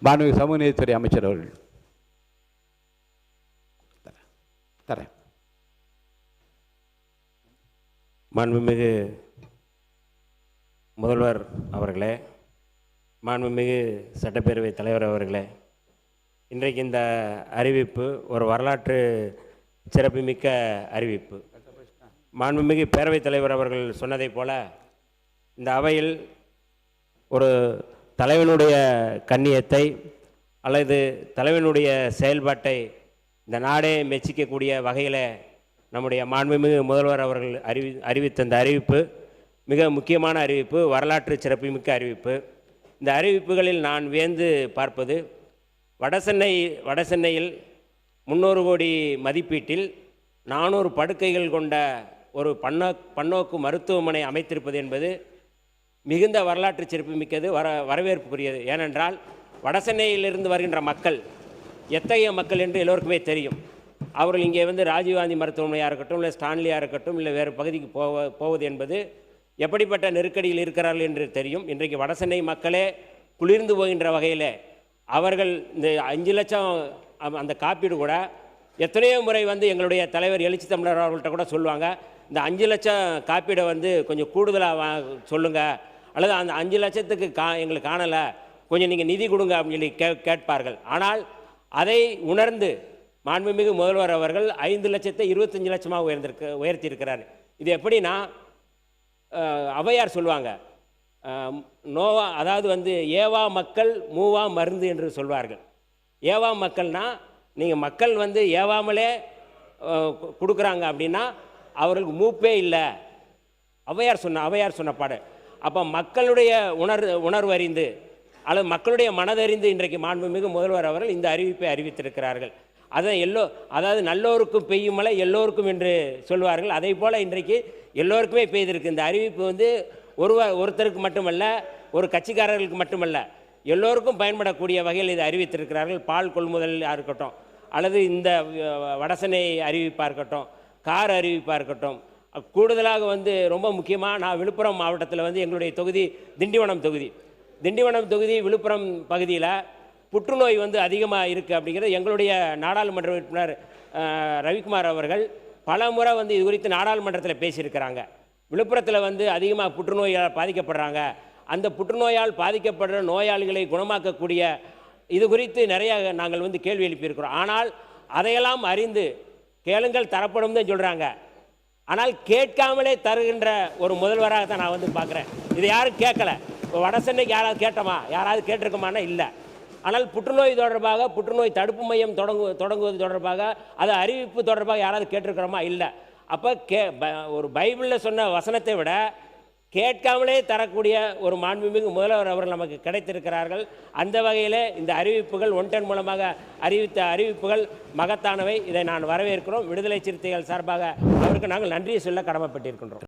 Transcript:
மாண்புமிகு சமூக நீதித்துறை அமைச்சர் அவர்கள். தரேன். மாண்புமிகு முதல்வர் அவர்களே, மாண்புமிகு சட்டப்பேரவைத் தலைவர் அவர்களே, இன்றைக்கு இந்த அறிவிப்பு ஒரு வரலாற்று சிறப்புமிக்க அறிவிப்பு. மாண்புமிகு பேரவைத் தலைவர் அவர்கள் சொன்னதைப் போல இந்த அவையில் ஒரு தலைவனுடைய கண்ணியத்தை அல்லது தலைவனுடைய செயல்பாட்டை இந்த நாடே மெச்சிக்கக்கூடிய வகையில் நம்முடைய மாண்புமிகு முதல்வர் அவர்கள் அறிவித்த இந்த அறிவிப்பு மிக முக்கியமான அறிவிப்பு, வரலாற்று சிறப்புமிக்க அறிவிப்பு. இந்த அறிவிப்புகளில் நான் வியந்து பார்ப்பது, வடசென்னையில் 300 கோடி மதிப்பீட்டில் 400 படுக்கைகள் கொண்ட ஒரு பன்னோக்கு மருத்துவமனை அமைத்திருப்பது என்பது மிகுந்த வரலாற்று சிறப்புமிக்கது, வரவேற்புக்குரியது. ஏனென்றால் வடசென்னையிலிருந்து வருகின்ற மக்கள் எத்தகைய மக்கள் என்று எல்லோருக்குமே தெரியும். அவர்கள் இங்கே வந்து ராஜீவ்காந்தி மருத்துவமனையாக இருக்கட்டும், இல்லை ஸ்டான்லியாக இருக்கட்டும், இல்லை வேறு பகுதிக்கு போவது என்பது எப்படிப்பட்ட நெருக்கடியில் இருக்கிறார்கள் என்று தெரியும். இன்றைக்கு வடசென்னை மக்களே குளிர்ந்து போகின்ற வகையில் அவர்கள் இந்த 5 லட்சம் அந்த காப்பீடு கூட எத்தனையோ முறை வந்து எங்களுடைய தலைவர் எழுச்சி தமிழர் அவர்கள்ட்ட கூட சொல்லுவாங்க, இந்த 5 லட்சம் காப்பீடை வந்து கொஞ்சம் கூடுதலாக சொல்லுங்கள், அல்லது அந்த 5 லட்சத்துக்கு எங்களுக்கு காணலை, கொஞ்சம் நீங்கள் நிதி கொடுங்க அப்படின்னு சொல்லி கேட்பார்கள். ஆனால் அதை உணர்ந்து மாண்புமிகு முதல்வர் அவர்கள் 5 லட்சத்தை 25 லட்சமாக உயர்த்தியிருக்கிறார். இது எப்படின்னா, ஔவையார் சொல்லுவாங்க, நோவா, அதாவது வந்து ஏவா மக்கள் மூவா மருந்து என்று சொல்வார்கள். ஏவா மக்கள்னா நீங்கள் மக்கள் வந்து ஏவாமலே கொடுக்குறாங்க அப்படின்னா அவர்களுக்கு மூப்பே இல்லை. ஔவையார் சொன்ன பாடு. அப்போ மக்களுடைய உணர்வு அறிந்து அல்லது மக்களுடைய மனதறிந்து இன்றைக்கு மாண்புமிகு முதல்வர் அவர்கள் இந்த அறிவிப்பை அறிவித்திருக்கிறார்கள். அதாவது நல்லோருக்கும் பெய்யும் மழை எல்லோருக்கும் என்று சொல்வார்கள். அதே போல் இன்றைக்கு எல்லோருக்குமே பெய்திருக்கு. இந்த அறிவிப்பு வந்து ஒருத்தருக்கு மட்டுமல்ல, ஒரு கட்சிக்காரர்களுக்கு மட்டுமல்ல, எல்லோருக்கும் பயன்படக்கூடிய வகையில் இதை அறிவித்திருக்கிறார்கள். பால் கொள்முதலாக இருக்கட்டும், அல்லது இந்த வடசென்னை அறிவிப்பாக இருக்கட்டும், கார் அறிவிப்பாக இருக்கட்டும், கூடுதலாக வந்து ரொம்ப முக்கியமாக நான் விழுப்புரம் மாவட்டத்தில் வந்து எங்களுடைய தொகுதி திண்டிவனம் தொகுதி விழுப்புரம் பகுதியில் புற்றுநோய் வந்து அதிகமாக இருக்குது அப்படிங்கிறது எங்களுடைய நாடாளுமன்ற உறுப்பினர் ரவிக்குமார் அவர்கள் பல முறை வந்து இது குறித்து நாடாளுமன்றத்தில் பேசியிருக்கிறாங்க. விழுப்புரத்தில் வந்து அதிகமாக புற்றுநோயால் பாதிக்கப்படுறாங்க, அந்த புற்றுநோயால் பாதிக்கப்படுற நோயாளிகளை குணமாக்கக்கூடிய இது குறித்து நிறைய நாங்கள் வந்து கேள்வி எழுப்பியிருக்கிறோம். ஆனால் அதையெல்லாம் அறிந்து கேளுங்கள் தரப்படும் தான் சொல்கிறாங்க. ஆனால் கேட்காமலே தருகின்ற ஒரு முதல்வராக தான் நான் வந்து பார்க்குறேன். இதை யாரும் கேட்கலை. வடசென்னைக்கு யாராவது கேட்டோமா? யாராவது கேட்டிருக்கோமானா இல்லை. ஆனால் புற்றுநோய் தொடர்பாக, புற்றுநோய் தடுப்பு மையம் தொடங்குவது தொடர்பாக, அது அறிவிப்பு தொடர்பாக யாராவது கேட்டிருக்கிறோமா? இல்லை. அப்போ ஒரு பைபிளில் சொன்ன வசனத்தை விட கேட்காமலே தரக்கூடிய ஒரு மாண்புமிகு முதல்வர் அவர்கள் நமக்கு கிடைத்திருக்கிறார்கள். அந்த வகையில் இந்த அறிவிப்புகள் ஒன்டன் மூலமாக அறிவித்த அறிவிப்புகள் மகத்தானவை. இதை நான் வரவேற்கிறோம். விடுதலை சிறுத்தைகள் சார்பாக அவருக்கு நாங்கள் நன்றியை சொல்ல கடமைப்பட்டிருக்கின்றோம்.